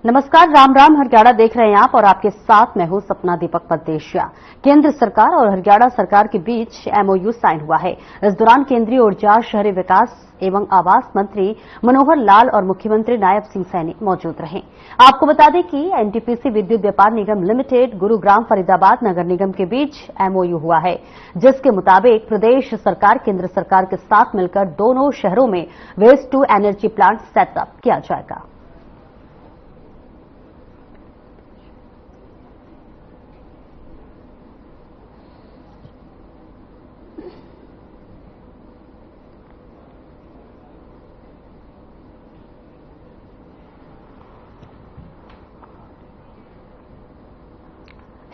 नमस्कार, राम राम। हरियाणा देख रहे हैं आप और आपके साथ मैं हूं सपना दीपक परदेशिया। केंद्र सरकार और हरियाणा सरकार के बीच एमओयू साइन हुआ है। इस दौरान केंद्रीय ऊर्जा, शहरी विकास एवं आवास मंत्री मनोहर लाल और मुख्यमंत्री नायब सिंह सैनी मौजूद रहे। आपको बता दें कि एनटीपीसी विद्युत व्यापार निगम लिमिटेड गुरुग्राम फरीदाबाद नगर निगम के बीच एमओयू हुआ है, जिसके मुताबिक प्रदेश सरकार केंद्र सरकार के साथ मिलकर दोनों शहरों में waste to energy plant setup किया जाएगा।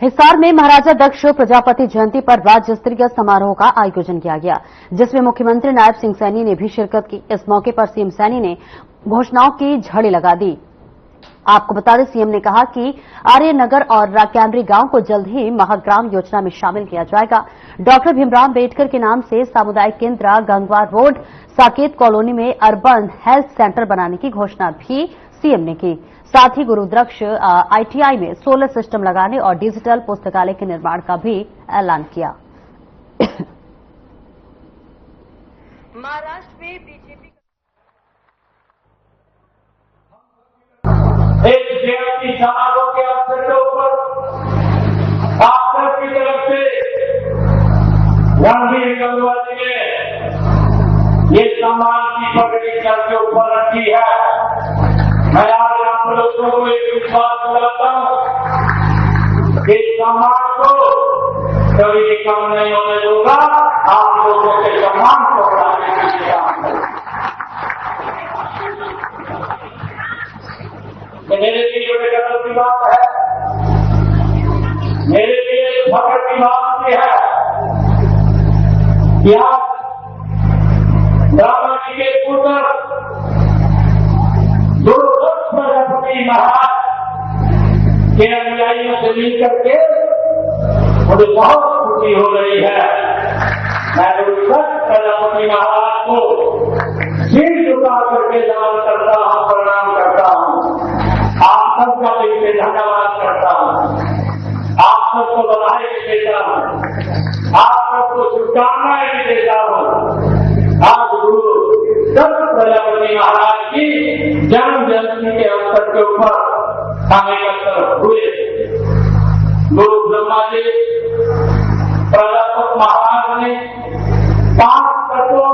हिसार में महाराजा दक्ष प्रजापति जयंती पर राज्य स्तरीय समारोह का आयोजन किया गया, जिसमें मुख्यमंत्री नायब सिंह सैनी ने भी शिरकत की। इस मौके पर सीएम सैनी ने घोषणाओं की झड़ी लगा दी। आपको बता दें, सीएम ने कहा कि आर्यनगर और कैमरी गांव को जल्द ही महाग्राम योजना में शामिल किया जाएगा। डॉक्टर भीमराव अम्बेडकर के नाम से सामुदायिक केंद्र गंगवार रोड साकेत कॉलोनी में अर्बन हेल्थ सेंटर बनाने की घोषणा भी सीएम ने की। साथ ही गुरुद्रक्ष आईटीआई में सोलर सिस्टम लगाने और डिजिटल पुस्तकालय के निर्माण का भी ऐलान किया। महाराष्ट्र में बीजेपी एक जयंती समारोह के अवसर के ऊपर आप सबकी तरफ से रणबीर गंगवार जी ने ये सम्मान की पगड़ी सर के ऊपर रखी है। मैं आज आप लोगों को एक विश्वास दिलाता हूं कि सम्मान को कभी भी कम नहीं होने दूंगा। आप लोगों के सम्मान को बढ़ाने की काम मेरे लिए बड़े गर्व की बात है, मेरे लिए फख्र की बात यह है कि आज रामा जी के पुत्र गुरुदत्त प्रजापति महाराज के अनुयायियों से मिलकर के मुझे बहुत खुशी हो रही है। मैं गुरुदत्त प्रजापति महाराज को सिर झुका करके नमन करता हूं, प्रणाम करता हूं। आप सबका दिल से धन्यवाद करता हूं। आप सबको बधाई भी देता हूं, आप सबको शुभकामनाएं भी देता हूं। आज गुरु दत्त प्रजापति महाराज की जन्म जयंती के अवसर के ऊपर हम एकत्र हुए। गुरु ब्रह्मा जी प्रजापति महाराज ने 5 तत्वों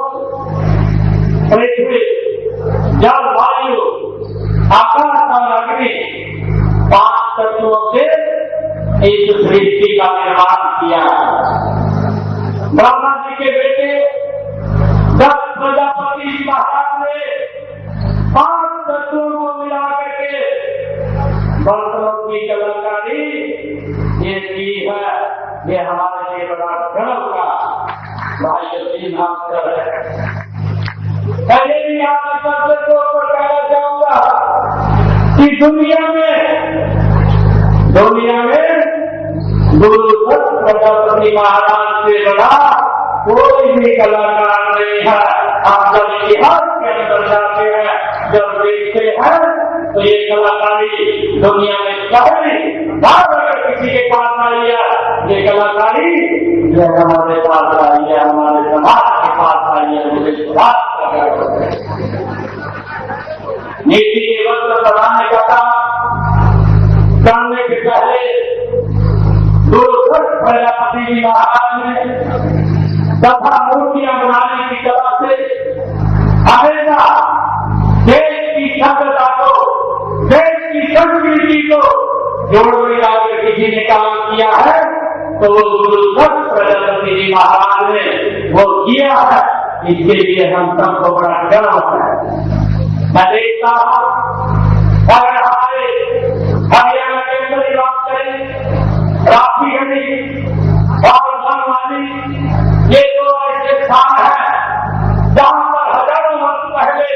पृथ्वी, जल, वायु, आकाश और अग्नि 5 तत्वों से इस सृष्टि का निर्माण किया। ब्रह्मा जी के बेटे दत्त प्रजापति महाराज ने 5 तत्वों को मिला करके बर्तनों की कलाकारी ये की है। ये हमारे लिए बड़ा गर्व का भाई भास्कर है। पहले भी आप सबसे ऊपर कहना चाहूंगा कि दुनिया में गुरु दत्त प्रजापति महाराज से बड़ा कोई भी कलाकार नहीं है। आप जब इतिहास के अंदर जाते हैं, जब देखते हैं तो ये कलाकारी दुनिया में पहली बार अगर किसी के पास आई है, ये कलाकारी जो हमारे पास आई है, हमारे समाज के पास आई है, मुझे बात नीति के वक्त बनाने का काम करने के पहले गुरु दत्त प्रजापति महाराज ने तथा मूर्तियां बनाने की कला से हमेशा देश की सभ्यता को, देश की संस्कृति को जोड़ मिलाकर किसी ने काम किया है तो वो गुरु दत्त प्रजापति जी महाराज ने वो किया है। इसके लिए हम सबको बड़ा गर्व है। मैं देखता हूं अगर हमारे हरियाणा के अंदर ही बात करें, राखी गढ़ी और बनवानी, ये 2 ऐसे स्थान है जहां पर हजारों वर्ष पहले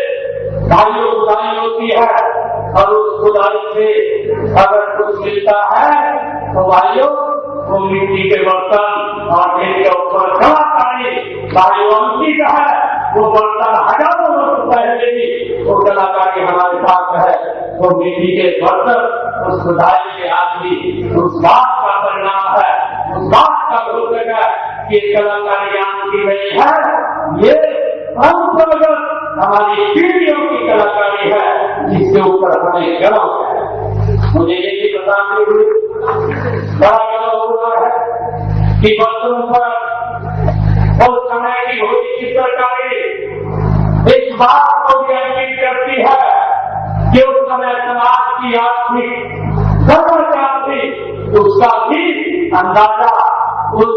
भाइयों खुदाई होती है और उस खुदाई से अगर कुछ मिलता है तो भाइयों वो मिट्टी के बर्तन और जिनके ऊपर कलाकारी बायोवंशी का है, वो बर्तन हजारों वर्ष पहले भी वो कलाकारी हमारे पास है। वो मिट्टी के बर्तन उस खुदाई के आदमी उस बात का परिणाम है, उस बात का द्योतक है कि कलाकारी आज की नहीं है, ये अंतर्गत हमारी पीढ़ियों की कलाकारी है, जिसके ऊपर हमें गर्व है। मुझे ये भी बताते हुए बड़ा गर्व हो रहा है कि बच्चों पर उस समय की होती की सरकारें इस बात को भी अंकित करती है कि उस समय समाज की आर्थिक गड़बड़ थी, उसका भी अंदाजा उस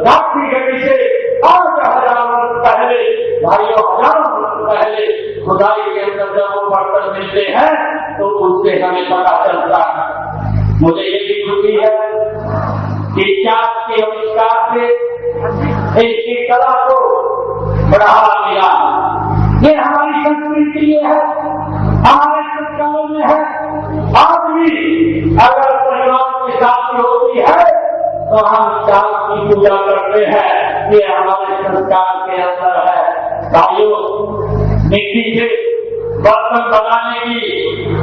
राष्ट्रीय गति से 5,000 वर्ष पहले, भाइयों 1000 वर्ष पहले खुदाई के अंदर जब वो बर्तन मिलते हैं तो उससे हमें पता चलता है। मुझे ये भी खुशी है कि चाक के आविष्कार से इसकी कला को बढ़ावा मिला। ये हमारी संस्कृति में है, हमारे संस्कारों में है। आज भी अगर परिवार की शादी होती है तो हम चाक की पूजा करते हैं, ये हमारे संस्कार के अंदर है। भाइयों, मिट्टी से बर्तन बनाने की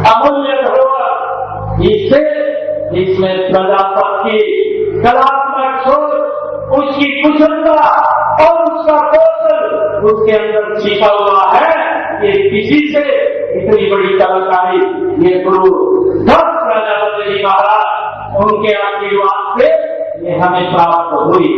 अमूल्य धरोहर इसमें प्रजापति की कलात्मक सोच, उसकी कुशलता और उसका कौशल उसके अंदर छिपा हुआ है। ये किसी से इतनी बड़ी कलाकारी ये गुरु दत्त प्रजापति जी महाराज उनके आशीर्वाद से ये हमें प्राप्त हुई।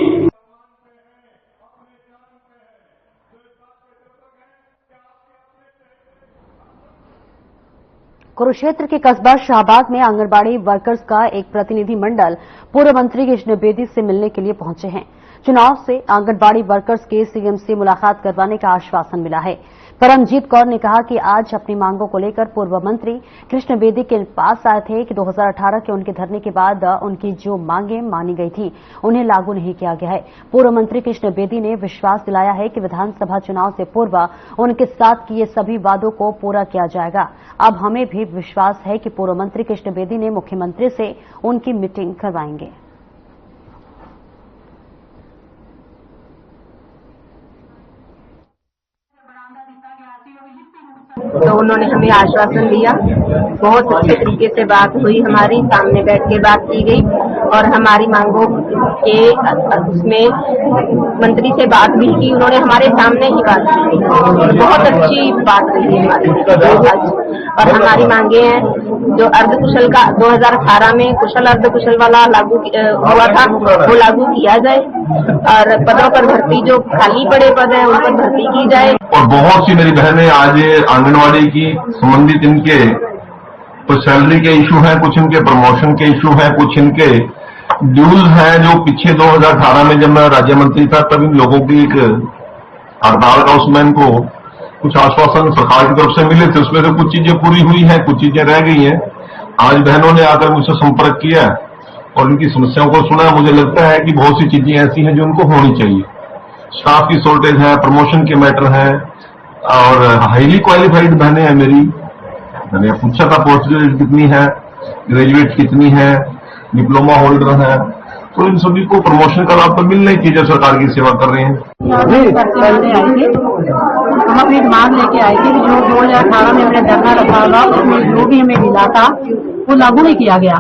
कुरुक्षेत्र के कस्बा शाहबाद में आंगनबाड़ी वर्कर्स का एक प्रतिनिधि मंडल पूर्व मंत्री कृष्ण बेदी से मिलने के लिए पहुंचे हैं। चुनाव से आंगनबाड़ी वर्कर्स के सीएम से मुलाकात करवाने का आश्वासन मिला है। परमजीत कौर ने कहा कि आज अपनी मांगों को लेकर पूर्व मंत्री कृष्ण बेदी के पास आए थे कि 2018 के उनके धरने के बाद उनकी जो मांगें मानी गई थी उन्हें लागू नहीं किया गया है। पूर्व मंत्री कृष्ण बेदी ने विश्वास दिलाया है कि विधानसभा चुनाव से पूर्व उनके साथ किए सभी वादों को पूरा किया जाएगा। अब हमें भी विश्वास है कि पूर्व मंत्री कृष्ण बेदी ने मुख्यमंत्री से उनकी मीटिंग करवाएंगे। तो उन्होंने हमें आश्वासन दिया, बहुत अच्छे तरीके से बात हुई, हमारी सामने बैठ के बात की गई और हमारी मांगों के उसमें मंत्री से बात भी की, उन्होंने हमारे सामने ही बात की, बहुत अच्छी बात हुई हमारी। और हमारी मांगे हैं जो अर्धकुशल का 2018 में कुशल अर्धकुशल वाला लागू हुआ था वो लागू किया जाए और पदों पर भर्ती जो खाली पड़े पद है उन पर भर्ती की जाए। और बहुत सी मेरी बहनें आज आंगनवाड़ी की संबंधित इनके कुछ सैलरी के इशू हैं, कुछ इनके प्रमोशन के इशू हैं, कुछ इनके ड्यूज हैं जो पिछले 2018 में जब मैं राज्य मंत्री था तब इन लोगों की एक हड़ताल का उसमें इनको कुछ आश्वासन सरकार की तरफ से मिले थे, उसमें से कुछ चीजें पूरी हुई हैं, कुछ चीजें रह गई हैं। आज बहनों ने आकर मुझसे संपर्क किया और उनकी समस्याओं को सुना। मुझे लगता है कि बहुत सी चीजें ऐसी हैं जो उनको होनी चाहिए। स्टाफ की शॉर्टेज है, प्रमोशन के मैटर है और हाईली क्वालिफाइड बहनें हैं मेरी। मैंने पूछा था पोस्ट ग्रेजुएट कितनी है, ग्रेजुएट कितनी है, डिप्लोमा होल्डर है, तो इन सभी को प्रमोशन का लाभ तो मिलना ही चाहिए, सरकार की सेवा कर रहे हैं। हम अपनी मांग लेके आए थे कि जो 2018 में हमने धरना रखा था उसमें जो भी हमें मिला था वो लागू नहीं किया गया।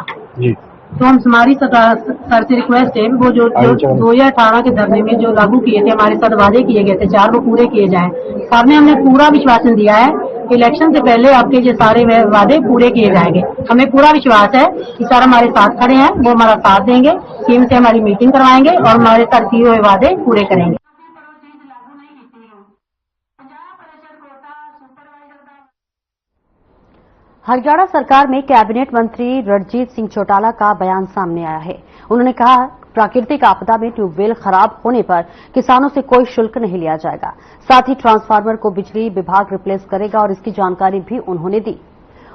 तो हम हमारी सर से रिक्वेस्ट है वो जो 2018 के धरने में जो लागू किए थे, हमारे साथ वादे किए गए थे 4 वो पूरे किए जाएं। सर ने हमें पूरा विश्वासन दिया है कि इलेक्शन से पहले आपके ये सारे वादे पूरे किए जाएंगे। हमें पूरा विश्वास है कि सर हमारे साथ खड़े हैं, वो हमारा साथ देंगे, टीम से हमारी मीटिंग करवाएंगे और हमारे सर किए हुए वादे पूरे करेंगे। हरियाणा सरकार में कैबिनेट मंत्री रणजीत सिंह चौटाला का बयान सामने आया है। उन्होंने कहा प्राकृतिक आपदा में ट्यूबवेल खराब होने पर किसानों से कोई शुल्क नहीं लिया जाएगा। साथ ही ट्रांसफार्मर को बिजली विभाग रिप्लेस करेगा और इसकी जानकारी भी उन्होंने दी।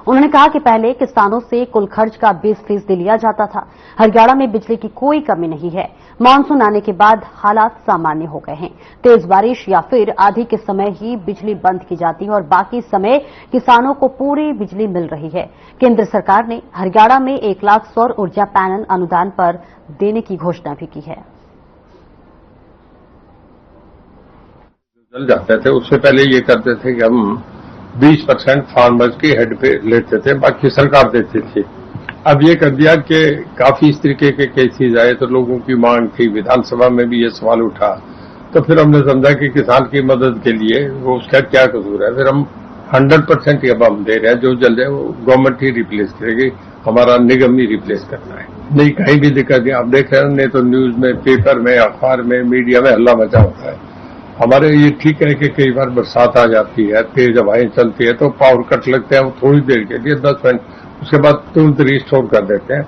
उन्होंने कहा कि पहले किसानों से कुल खर्च का 20% लिया जाता था। हरियाणा में बिजली की कोई कमी नहीं है। मानसून आने के बाद हालात सामान्य हो गए हैं। तेज बारिश या फिर आंधी के समय ही बिजली बंद की जाती है और बाकी समय किसानों को पूरी बिजली मिल रही है। केंद्र सरकार ने हरियाणा में 1 लाख सौर ऊर्जा पैनल अनुदान पर देने की घोषणा भी की है। जल जाते थे, उससे पहले ये करते थे कि हम 20% फार्मर्स की हेड पे लेते थे, बाकी सरकार देती थी। अब ये कर दिया कि काफी इस तरीके के केसेज आए तो लोगों की मांग थी, विधानसभा में भी ये सवाल उठा, तो फिर हमने समझा कि किसान की मदद के लिए वो उसका क्या कसूर है। फिर हम 100% अब हम दे रहे हैं, जो जल जाए वो गवर्नमेंट ही रिप्लेस करेगी, हमारा निगम ही रिप्लेस करना है। नहीं, कहीं भी दिक्कत नहीं। आप देख रहे हैं, नहीं तो न्यूज में, पेपर में, अखबार में, मीडिया में हल्ला मचा होता है। हमारे ये ठीक है कि कई बार बरसात आ जाती है, तेज हवाएं चलती है तो पावर कट लगते हैं, वो थोड़ी देर के लिए 10 मिनट, उसके बाद तुरंत रिस्टोर कर देते हैं।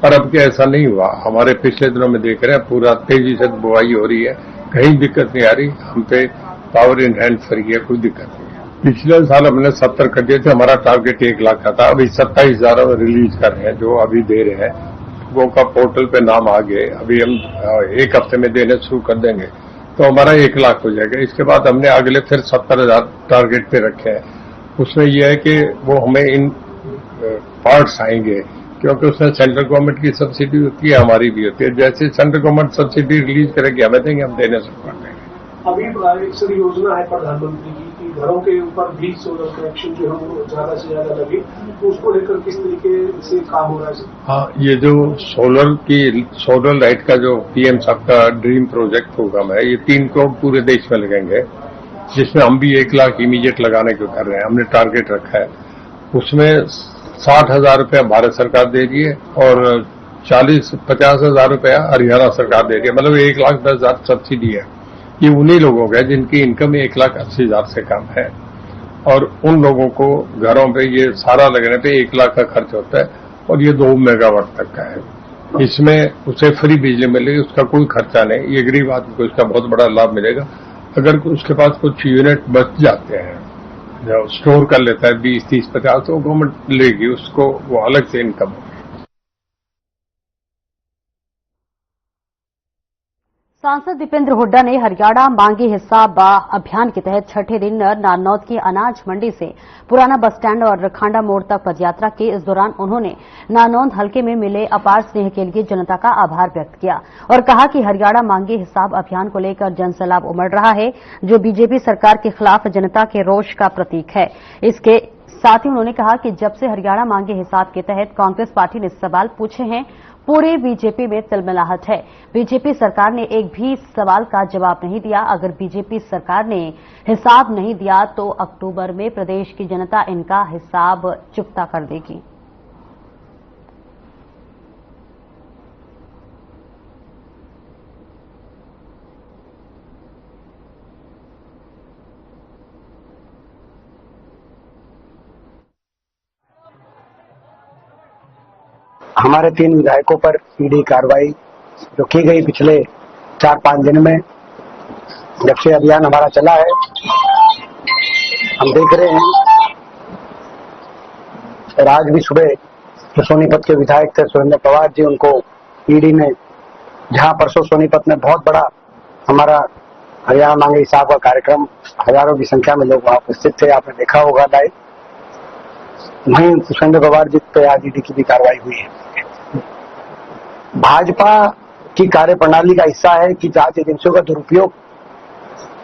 पर अब क्या ऐसा नहीं हुआ। हमारे पिछले दिनों में देख रहे हैं पूरा तेजी से बुआई हो रही है, कहीं दिक्कत नहीं आ रही। हम पे पावर इन हैंड फ्री है, कोई दिक्कत नहीं है। पिछले साल हमने 70 कर दिए थे, हमारा टारगेट 1 लाख का था। अभी 27,000 रिलीज कर रहे हैं, जो अभी दे रहे हैं। वो का पोर्टल पे नाम आ गए, अभी हम 1 हफ्ते में देने शुरू कर देंगे तो हमारा 1 लाख हो जाएगा। इसके बाद हमने अगले फिर 70,000 टारगेट पे रखे हैं। उसमें यह है कि वो हमें इन पार्ट्स आएंगे, क्योंकि उसमें सेंट्रल गवर्नमेंट की सब्सिडी होती है, हमारी भी होती है। जैसे सेंट्रल गवर्नमेंट सब्सिडी रिलीज करेगी हमें देंगे, हम देने शुरू कर देंगे। अभी एक सर योजना है प्रधानमंत्री की कि घरों के ऊपर भी सोलर कनेक्शन जो है ज्यादा से ज्यादा लगे, तो उसको लेकर किस तरीके से काम हो रहा है? हाँ, ये जो सोलर लाइट का जो पीएम साहब का ड्रीम प्रोजेक्ट प्रोग्राम है, ये 3 करोड़ पूरे देश में लगेंगे, जिसमें हम भी 1 लाख इमीडिएट लगाने को कर रहे हैं। हमने टारगेट रखा है। उसमें 60,000 रुपया भारत सरकार दे रही है और 50,000 रुपया हरियाणा सरकार दे रही है, मतलब 1,10,000 सब्सिडी है। ये उन्हीं लोगों का है जिनकी इनकम 1,80,000 से कम है, और उन लोगों को घरों पे ये सारा लगने पे 1 लाख का खर्च होता है, और ये 2 मेगावाट तक का है। इसमें उसे फ्री बिजली मिलेगी, उसका कोई खर्चा नहीं। ये गरीब आदमी को इसका बहुत बड़ा लाभ मिलेगा। अगर उसके पास कुछ यूनिट बच जाते हैं, जो स्टोर कर लेता है 20, 30, 50, तो गवर्नमेंट लेगी उसको, वो अलग से इनकम होगी। सांसद दीपेंद्र हुड्डा ने हरियाणा मांगे हिसाब अभियान के तहत छठे दिन नारनौद की अनाज मंडी से पुराना बस स्टैंड और खांडा मोड़ तक पदयात्रा की। इस दौरान उन्होंने नारनौद हलके में मिले अपार स्नेह के लिए जनता का आभार व्यक्त किया और कहा कि हरियाणा मांगे हिसाब अभियान को लेकर जनसैलाब उमड़ रहा है, जो बीजेपी सरकार के खिलाफ जनता के रोष का प्रतीक है। इसके साथ ही उन्होंने कहा कि जब से हरियाणा मांगे हिसाब के तहत कांग्रेस पार्टी ने सवाल पूछे हैं, पूरे बीजेपी में तिलमिलाहट है। बीजेपी सरकार ने एक भी सवाल का जवाब नहीं दिया। अगर बीजेपी सरकार ने हिसाब नहीं दिया तो अक्टूबर में प्रदेश की जनता इनका हिसाब चुकता कर देगी। हमारे 3 विधायकों पर ईडी कार्रवाई जो की गई पिछले 4-5 दिन में, जब से अभियान हमारा चला है, हम देख रहे हैं। और आज भी सुबह जो सोनीपत के विधायक थे सुरेंद्र पवार जी, उनको ईडी ने, जहां परसों सोनीपत में बहुत बड़ा हमारा हरियाणा मांगे हिसाब का कार्यक्रम, हजारों की संख्या में लोग वहां उपस्थित थे, आपने देखा होगा लाइव, वहीं सुरेंद्र पवार जी पे आज ईडी की भी कार्रवाई हुई है। भाजपा की कार्यप्रणाली का हिस्सा है कि जांच एजेंसियों का दुरुपयोग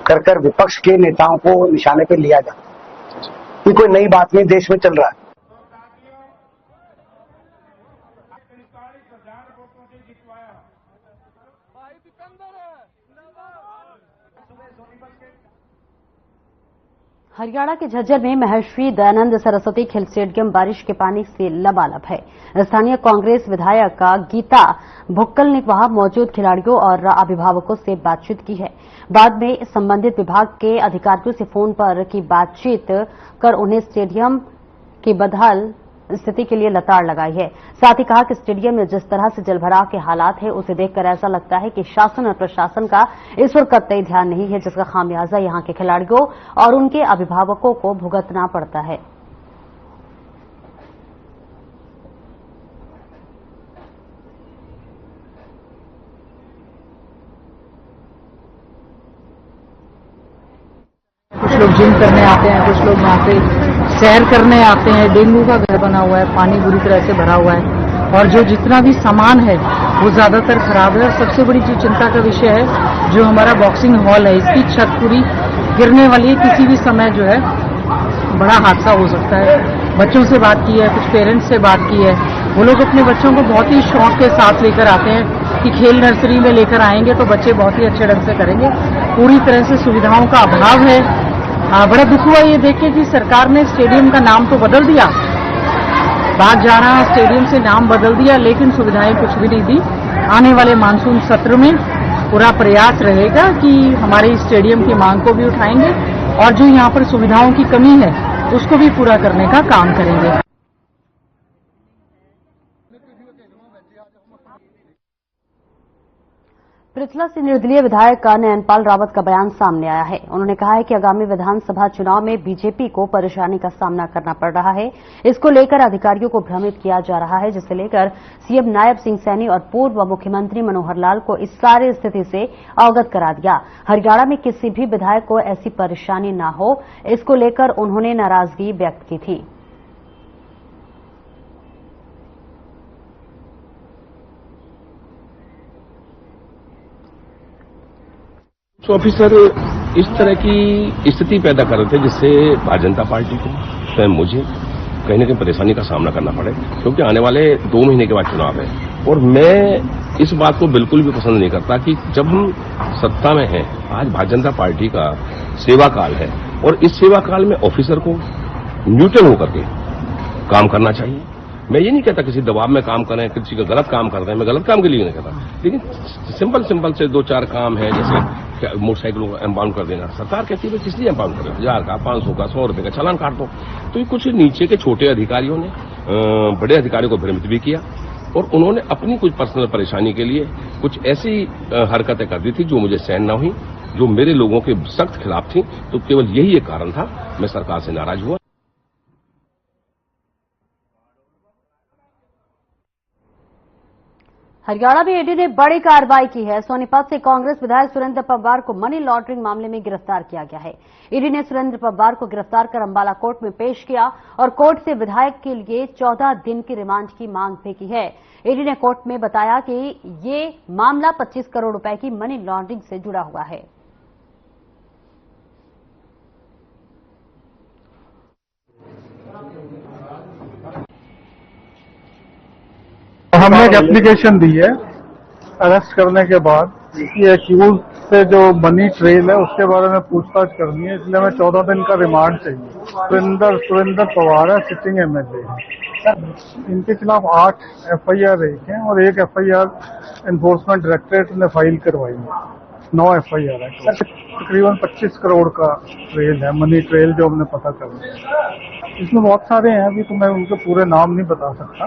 कर विपक्ष के नेताओं को निशाने पर लिया जाए। ये कोई नई बात नहीं, देश में चल रहा है। हरियाणा के झज्जर में महर्षि दयानंद सरस्वती खेल स्टेडियम बारिश के पानी से लबालब है। स्थानीय कांग्रेस विधायक गीता भुक्कल ने वहां मौजूद खिलाड़ियों और अभिभावकों से बातचीत की है। बाद में संबंधित विभाग के अधिकारियों से फोन पर की बातचीत कर उन्हें स्टेडियम की बदहाल स्थिति के लिए लताड़ लगाई है। साथ ही कहा कि स्टेडियम में जिस तरह से जलभराव के हालात है, उसे देखकर ऐसा लगता है कि शासन और प्रशासन का इस पर कतई ध्यान नहीं है, जिसका खामियाजा यहां के खिलाड़ियों और उनके अभिभावकों को भुगतना पड़ता है। लोग जिम करने आते हैं, कुछ लोग यहाँ पे सैर करने आते हैं। डेंगू का घर बना हुआ है, पानी बुरी तरह से भरा हुआ है और जो जितना भी सामान है वो ज्यादातर खराब है। और सबसे बड़ी जो चिंता का विषय है, जो हमारा बॉक्सिंग हॉल है, इसकी छत पूरी गिरने वाली है। किसी भी समय जो है बड़ा हादसा हो सकता है। बच्चों से बात की है, कुछ पेरेंट्स से बात की है, वो लोग अपने बच्चों को बहुत ही शौक के साथ लेकर आते हैं कि खेल नर्सरी में लेकर आएंगे तो बच्चे बहुत ही अच्छे ढंग से करेंगे। पूरी तरह से सुविधाओं का अभाव है। बड़ा दुख हुआ ये देख के कि सरकार ने स्टेडियम का नाम तो बदल दिया, बाग जाना स्टेडियम से नाम बदल दिया, लेकिन सुविधाएं कुछ भी नहीं दी। आने वाले मानसून सत्र में पूरा प्रयास रहेगा कि हमारे इस स्टेडियम की मांग को भी उठाएंगे और जो यहाँ पर सुविधाओं की कमी है उसको भी पूरा करने का काम करेंगे। पृथला से निर्दलीय विधायक का नयनपाल रावत का बयान सामने आया है। उन्होंने कहा है कि आगामी विधानसभा चुनाव में बीजेपी को परेशानी का सामना करना पड़ रहा है। इसको लेकर अधिकारियों को भ्रमित किया जा रहा है, जिसे लेकर सीएम नायब सिंह सैनी और पूर्व मुख्यमंत्री मनोहर लाल को इस सारी स्थिति से अवगत करा दिया। हरियाणा में किसी भी विधायक को ऐसी परेशानी न हो, इसको लेकर उन्होंने नाराजगी व्यक्त की थी। ऑफिसर इस तरह की स्थिति पैदा कर रहे थे जिससे भारतीय जनता पार्टी को स्वयं मुझे कहीं न कहीं परेशानी का सामना करना पड़े, क्योंकि आने वाले 2 महीने के बाद चुनाव है। और मैं इस बात को बिल्कुल भी पसंद नहीं करता कि जब हम सत्ता में हैं, आज भारतीय जनता पार्टी का सेवा काल है और इस सेवा काल में ऑफिसर को न्यूट्रल होकर के काम करना चाहिए। मैं ये नहीं कहता किसी दबाव में काम करें, किसी का गलत काम कर रहे हैं, मैं गलत काम के लिए नहीं कहता, लेकिन सिंपल से 2-4 काम है, जैसे मोटरसाइकिलों को एम्पाउंड कर देना। सरकार कहती है किस लिए एम्पाउंड करें, 1000 का, 500 का, 100 रुपए का चालान काट दो। तो ये कुछ नीचे के छोटे अधिकारियों ने बड़े अधिकारियों को भ्रमित भी किया और उन्होंने अपनी कुछ पर्सनल परेशानी के लिए कुछ ऐसी हरकतें कर दी थी जो मुझे सहन न हुई, जो मेरे लोगों के सख्त खिलाफ थी। तो केवल यही एक कारण था, मैं सरकार से नाराज हुआ। हरियाणा में ईडी ने बड़ी कार्रवाई की है। सोनीपत से कांग्रेस विधायक सुरेंद्र पवार को मनी लॉन्ड्रिंग मामले में गिरफ्तार किया गया है। ईडी ने सुरेंद्र पवार को गिरफ्तार कर अंबाला कोर्ट में पेश किया और कोर्ट से विधायक के लिए 14 दिन की रिमांड की मांग भी की है। ईडी ने कोर्ट में बताया कि ये मामला 25 करोड़ रुपए की मनी लॉन्ड्रिंग से जुड़ा हुआ है। हमने एक एप्लीकेशन दी है अरेस्ट करने के बाद, ये एक्यूज से जो मनी ट्रेल है उसके बारे में पूछताछ करनी है, इसलिए हमें 14 दिन का रिमांड चाहिए। सुरेंद्र पवार है, सिटिंग एमएलए है। इनके खिलाफ 8 एफआईआर हैं और 1 एफआईआर एनफोर्समेंट डायरेक्टरेट ने फाइल करवाई है। 9 एफआईआर है। तकरीबन 25 करोड़ का ट्रेल है, मनी ट्रेल जो हमने पता कर लिया। इसमें बहुत सारे हैं, अभी तो मैं उनके पूरे नाम नहीं बता सकता,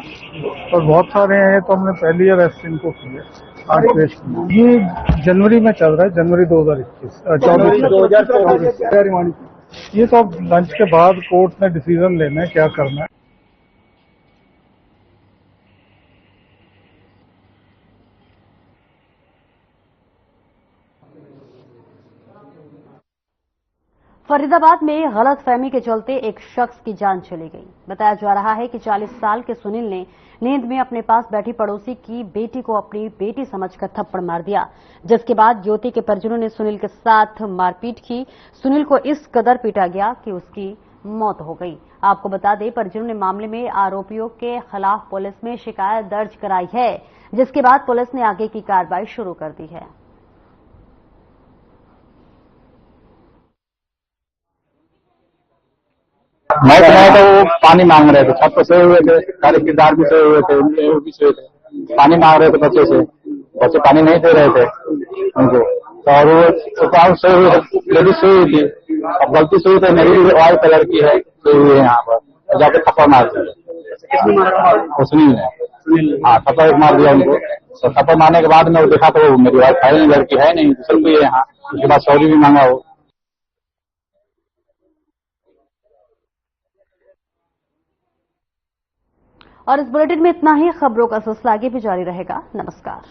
पर बहुत सारे हैं। तो हमने पहली अरेस्ट इनको की है, आज पेश की। ये जनवरी में चल रहा है, जनवरी 2024। ये तो अब लंच के बाद कोर्ट ने डिसीजन लेना है क्या करना है। फरीदाबाद में गलतफहमी के चलते एक शख्स की जान चली गई। बताया जा रहा है कि 40 साल के सुनील ने नींद में अपने पास बैठी पड़ोसी की बेटी को अपनी बेटी समझकर थप्पड़ मार दिया, जिसके बाद युवती के परिजनों ने सुनील के साथ मारपीट की। सुनील को इस कदर पीटा गया कि उसकी मौत हो गई। आपको बता दें, परिजनों ने मामले में आरोपियों के खिलाफ पुलिस में शिकायत दर्ज कराई है, जिसके बाद पुलिस ने आगे की कार्रवाई शुरू कर दी है। मैं तो वो पानी मांग रहे थे, छत पे सोए हुए थे, सारे किरदार भी सोए हुए थे, उनके भी सोए थे, पानी मांग रहे थे बच्चे से, बच्चे पानी नहीं दे रहे थे उनको। तो और वो सोए हुए थे, लेडीज सोई हुई थी, अब गलती सोई थे, मेरी व्हाइट कलर की है, सोई हुई है यहाँ पर, जाके थप्पड़ मार दिया सुनील ने। हाँ, थप्पड़ मार दिया उनको। तो थप्पड़ मारने के बाद में वो देखा तो मेरी वाइफ है नहीं, लड़की है नहीं, दूसरी कोई है यहाँ। उसके बाद सॉरी भी मांगा वो। और इस बुलेटिन में इतना ही। खबरों का सिलसिला आगे भी जारी रहेगा। नमस्कार।